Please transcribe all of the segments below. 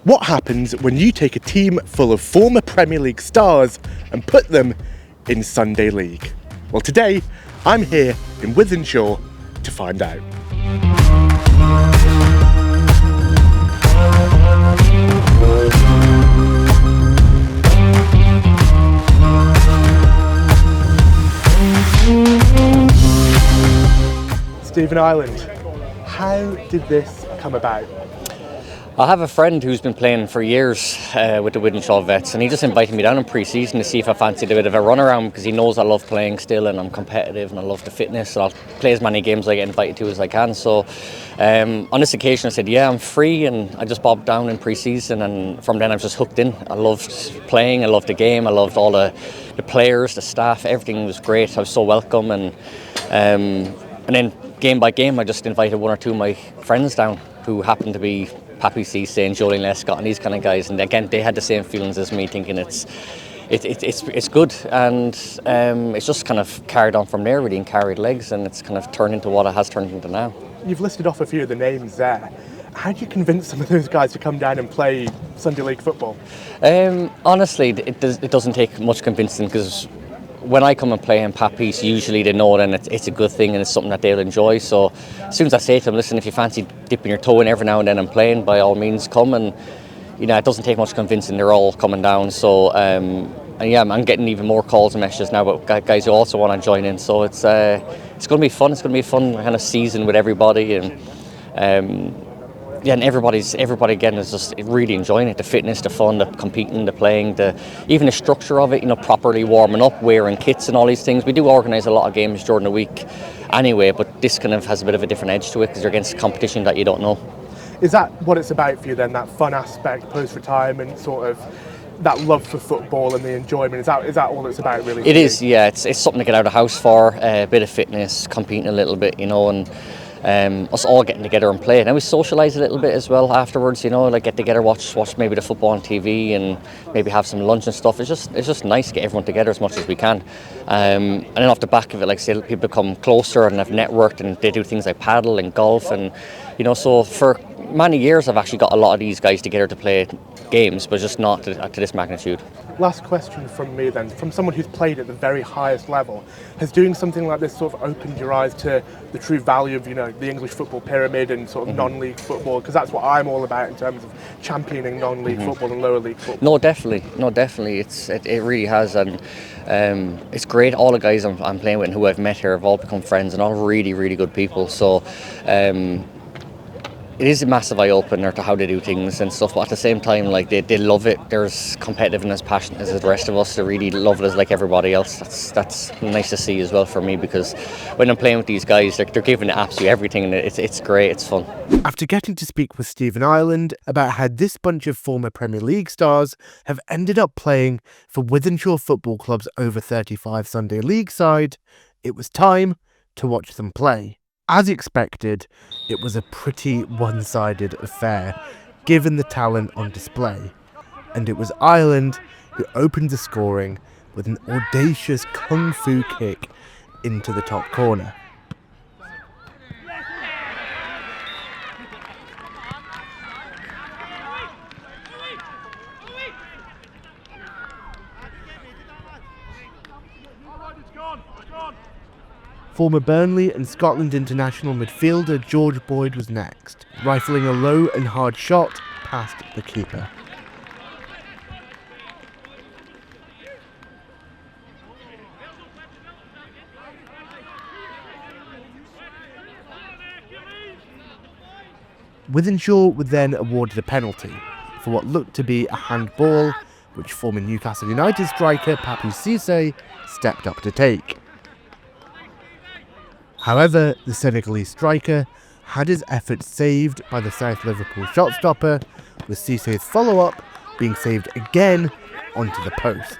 What happens when you take a team full of former Premier League stars and put them in Sunday League? Well, today I'm here in Wythenshawe to find out. Stephen Ireland, how did this come about? I have a friend who's been playing for years with the Wythenshawe Vets, and he just invited me down in pre-season to see if I fancied a bit of a run around, because he knows I love playing still and I'm competitive and I love the fitness, so I'll play as many games I get invited to as I can. So on this occasion I said, yeah, I'm free, and I just bobbed down in pre-season, and from then I was just hooked in. I loved playing, I loved the game, I loved all the players, the staff, everything was great. I was so welcome, and then game by game I just invited one or two of my friends down who happened to be Papiss Cissé and Jolie Lescott and these kind of guys, and again they had the same feelings as me, thinking it's good, and it's just kind of carried on from there really, and carried legs, and it's kind of turned into what it has turned into now. You've listed off a few of the names there. How do you convince some of those guys to come down and play Sunday League football? Honestly, it doesn't take much convincing, because when I come and play in Papiss, usually they know then it's a good thing and it's something that they'll enjoy. So as soon as I say to them, listen, if you fancy dipping your toe in every now and then and playing, by all means come. And you know, it doesn't take much convincing, they're all coming down. So and yeah, I'm getting even more calls and messages now about guys who also want to join in. So it's going to be fun. It's going to be a fun kind of season with everybody, and yeah, and everybody again is just really enjoying it. The fitness, the fun, the competing, the playing, even the structure of it, you know, properly warming up, wearing kits and all these things. We do organise a lot of games during the week anyway, but this kind of has a bit of a different edge to it, because you're against competition that you don't know. Is that what it's about for you then, that fun aspect, post-retirement, sort of that love for football and the enjoyment? Is that all it's about really? It is, yeah. It's something to get out of the house for, a bit of fitness, competing a little bit, you know, and us all getting together and play. And we socialise a little bit as well afterwards, you know, like get together, watch maybe the football on TV, and maybe have some lunch and stuff. It's just nice to get everyone together as much as we can. And then off the back of it, like I say, people become closer and have networked, and they do things like paddle and golf, and you know, so for many years I've actually got a lot of these guys together to play games, but just not to this magnitude. Last question from me then, from someone who's played at the very highest level, has doing something like this sort of opened your eyes to the true value of, you know, the English football pyramid and sort of non-league football? Because that's what I'm all about in terms of championing non-league football and lower league football. No, definitely. It really has, and it's great. All the guys I'm playing with and who I've met here have all become friends, and all really, really good people. So it is a massive eye-opener to how they do things and stuff, but at the same time, like they love it. They're as competitive and as passionate as the rest of us. They really love it as like everybody else. That's nice to see as well for me, because when I'm playing with these guys, they're giving it absolutely everything, and it's great, it's fun. After getting to speak with Stephen Ireland about how this bunch of former Premier League stars have ended up playing for Wythenshawe Football Club's over 35 Sunday League side, it was time to watch them play. As expected, it was a pretty one-sided affair, given the talent on display, and it was Ireland who opened the scoring with an audacious kung fu kick into the top corner. Former Burnley and Scotland international midfielder George Boyd was next, rifling a low and hard shot past the keeper. Wythenshawe were then awarded a penalty for what looked to be a handball, which former Newcastle United striker Papiss Cissé stepped up to take. However, the Senegalese striker had his efforts saved by the South Liverpool shot stopper, with Cissé's follow-up being saved again onto the post.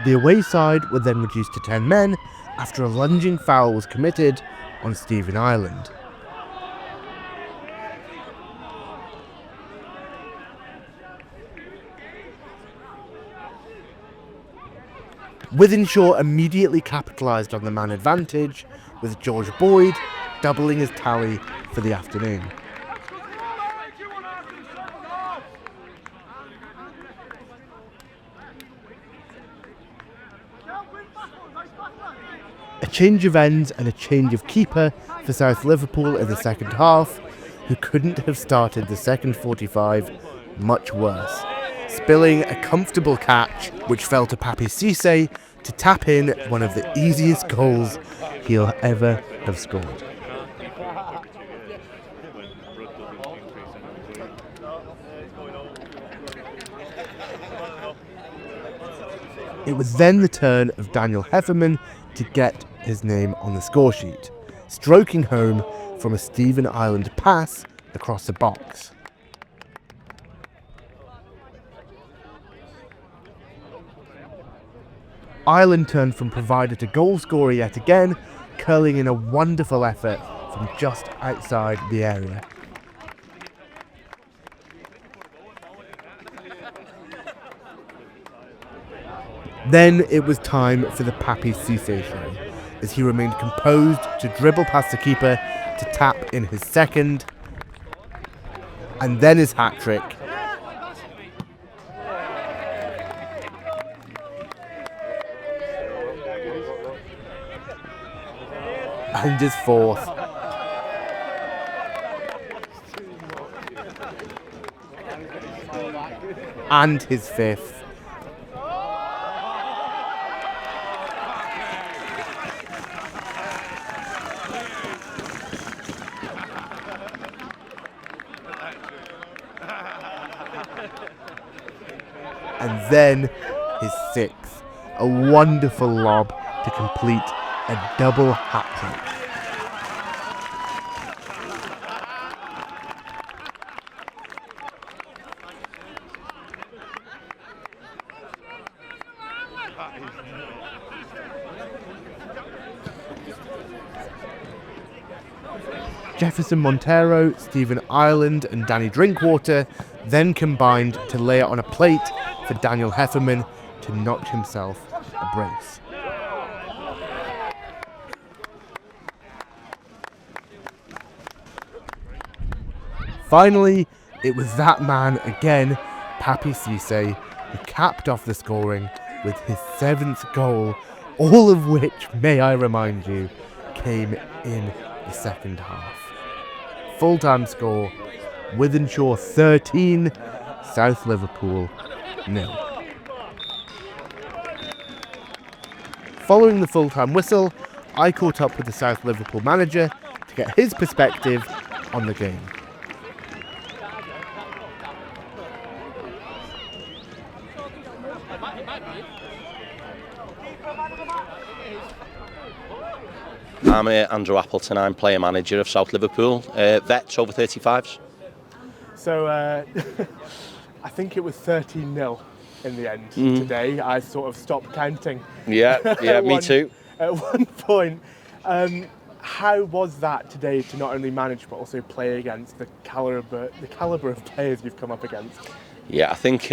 The away side were then reduced to 10 men after a lunging foul was committed on Stephen Ireland. Wythenshawe immediately capitalised on the man advantage, with George Boyd doubling his tally for the afternoon. A change of ends and a change of keeper for South Liverpool in the second half, who couldn't have started the second 45 much worse, spilling a comfortable catch which fell to Papiss Cissé to tap in one of the easiest goals he'll ever have scored. It was then the turn of Daniel Hefferman to get his name on the score sheet, stroking home from a Stephen Ireland pass across the box. Ireland turned from provider to goal scorer yet again, curling in a wonderful effort from just outside the area. Then it was time for the Papiss Cissé show, as he remained composed to dribble past the keeper to tap in his second, and then his hat-trick. And his fourth. And his fifth. And then his sixth, a wonderful lob to complete a double hat-trick. Jefferson Montero, Stephen Ireland and Danny Drinkwater then combined to lay it on a plate for Daniel Hefferman to notch himself a brace. Finally, it was that man again, Papiss Cissé, who capped off the scoring with his seventh goal, all of which, may I remind you, came in the second half. Full-time score, Wythenshawe 13, South Liverpool 0. Following the full-time whistle, I caught up with the South Liverpool manager to get his perspective on the game. I'm Andrew Appleton, I'm player manager of South Liverpool, vets over 35s. So I think it was 13-0 in the end today. I sort of stopped counting. Yeah, me too. At one point. How was that today to not only manage but also play against the calibre of players you've come up against? Yeah, I think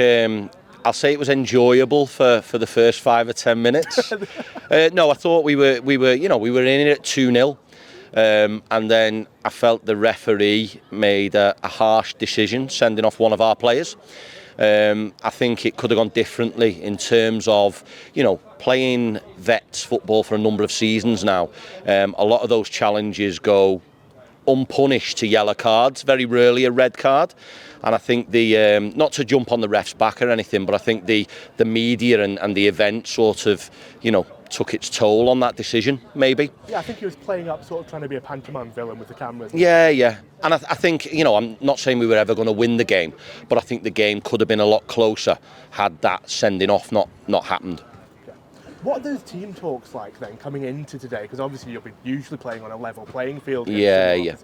I'll say it was enjoyable for the first 5 or 10 minutes. No, I thought we were in it at 2-0, and then I felt the referee made a harsh decision, sending off one of our players. I think it could have gone differently in terms of, playing vets football for a number of seasons now. A lot of those challenges go unpunished to yellow cards, very rarely a red card. And I think the not to jump on the ref's back or anything, but I think the media and the event sort of, took its toll on that decision, maybe. Yeah, I think he was playing up, sort of trying to be a pantomime villain with the cameras. Yeah. And I think, I'm not saying we were ever going to win the game, but I think the game could have been a lot closer had that sending off not happened. What are those team talks like then, coming into today? Because obviously you'll be usually playing on a level playing field. Yeah.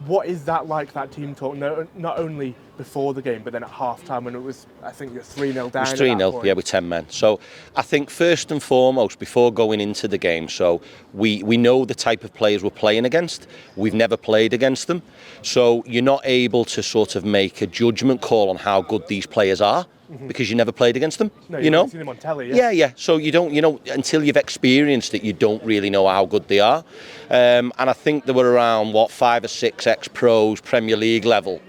What is that like, that team talk? Not only before the game, but then at half-time when it was, I think you're 3-0 down. It was 3-0, yeah, with 10 men. So I think first and foremost, before going into the game, so we know the type of players we're playing against. We've never played against them. So you're not able to sort of make a judgment call on how good these players are. Because you never played against them, No, you've seen them on telly, yeah. Yeah. So you don't, until you've experienced it, you don't really know how good they are. And I think there were around 5 or 6 ex-pros, Premier League level,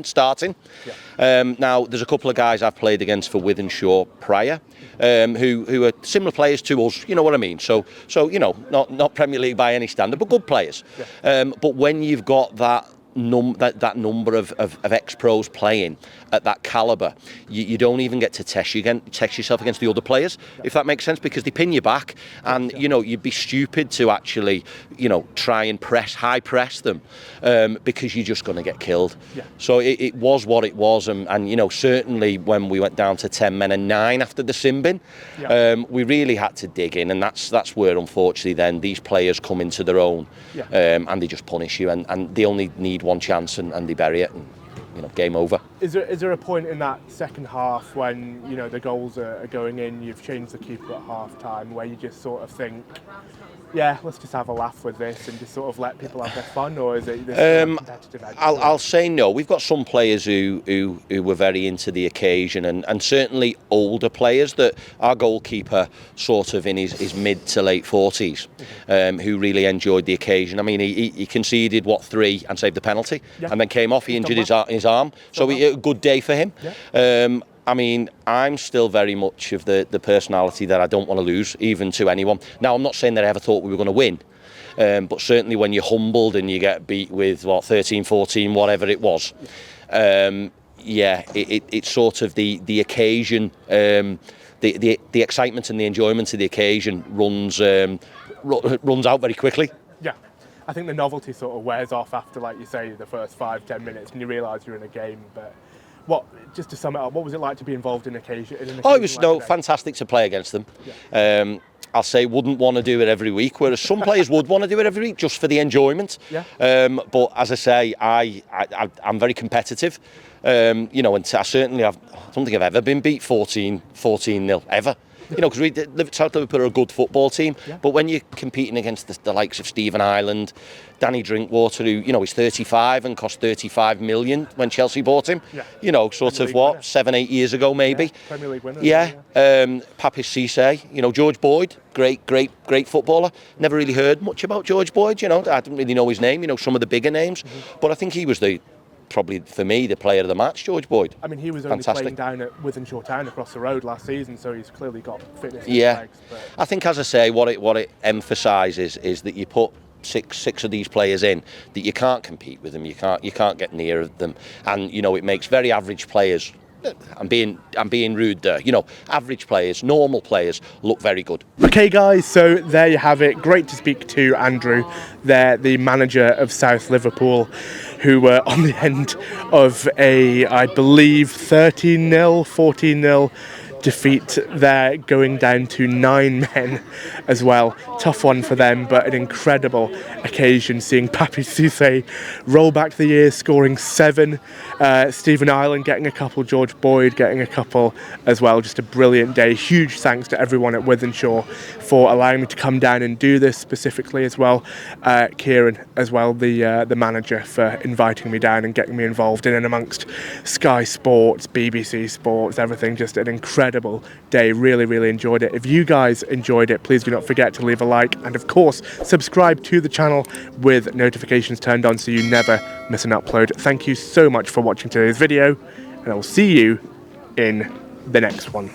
starting. Yeah. Now, there's a couple of guys I've played against for Wythenshawe prior, who are similar players to us. You know what I mean? So you know, not Premier League by any standard, but good players. Yeah. But when you've got that number of ex-pros playing at that calibre, you don't even get to test yourself against the other players, if that makes sense, because they pin you back, and you know, you'd be stupid to actually, you know, try and high press them, because you're just going to get killed. Yeah. So it was what it was, and you know, certainly when we went down to 10 men and 9 after the sin bin, we really had to dig in, and that's where unfortunately then these players come into their own, and they just punish you, and they only need one chance and they bury it, and you know, game over. Is there a point in that second half when, you know, the goals are going in, you've changed the keeper at half time, where you just sort of think, yeah, let's just have a laugh with this and just sort of let people have their fun, or is it this competitive edge? I'll say no. We've got some players who were very into the occasion, and certainly older players, that our goalkeeper sort of in his mid to late 40s, who really enjoyed the occasion. I mean, he conceded 3 and saved the penalty, and then came off. He injured his arm, so a good day for him. Yeah. I mean, I'm still very much of the personality that I don't want to lose, even to anyone. Now, I'm not saying that I ever thought we were going to win, but certainly when you're humbled and you get beat with, 13, 14, whatever it was, it's sort of the occasion, the excitement and the enjoyment of the occasion runs out very quickly. Yeah. I think the novelty sort of wears off after, like you say, the first 5-10 minutes, and you realise you're in a game, but... just to sum it up, what was it like to be involved in occasion? It was fantastic to play against them. Yeah. I'll say wouldn't want to do it every week, whereas some players would want to do it every week just for the enjoyment. Yeah. But as I say, I'm very competitive. You know, and I don't think I've ever been beat 14-0 ever. You know, because South Liverpool are a good football team, but when you're competing against the likes of Stephen Ireland, Danny Drinkwater, who, you know, is 35 and cost 35 million when Chelsea bought him, you know, sort of 7-8 years ago maybe. Yeah, Premier League winner. Papiss Cissé, you know, George Boyd, great footballer. Never really heard much about George Boyd, you know, I didn't really know his name, you know, some of the bigger names, but I think he was probably for me the player of the match, George Boyd. I mean, he was only playing down at Wythenshawe Town across the road last season, so he's clearly got fitness in his legs. But... I think, as I say, what it emphasises is that you put six of these players in, that you can't compete with them, you can't get near them, and you know, it makes very average players. I'm being rude there. You know, average players, normal players look very good. Okay, guys, so there you have it. Great to speak to Andrew, the manager of South Liverpool, who were on the end of I believe, 13-0, 14-0 defeat there, going down to 9 men as well. Tough one for them, but an incredible occasion seeing Papiss Cissé roll back the years, scoring 7, Stephen Ireland getting a couple, George Boyd getting a couple as well. Just a brilliant day. Huge thanks to everyone at Wythenshawe for allowing me to come down and do this specifically as well. Kieran as well, the manager, for inviting me down and getting me involved in and amongst Sky Sports, BBC Sports, everything. Just an incredible day. Really enjoyed it. If you guys enjoyed it, please do not forget to leave a like, and of course subscribe to the channel with notifications turned on so you never miss an upload. Thank you so much for watching today's video, and I will see you in the next one.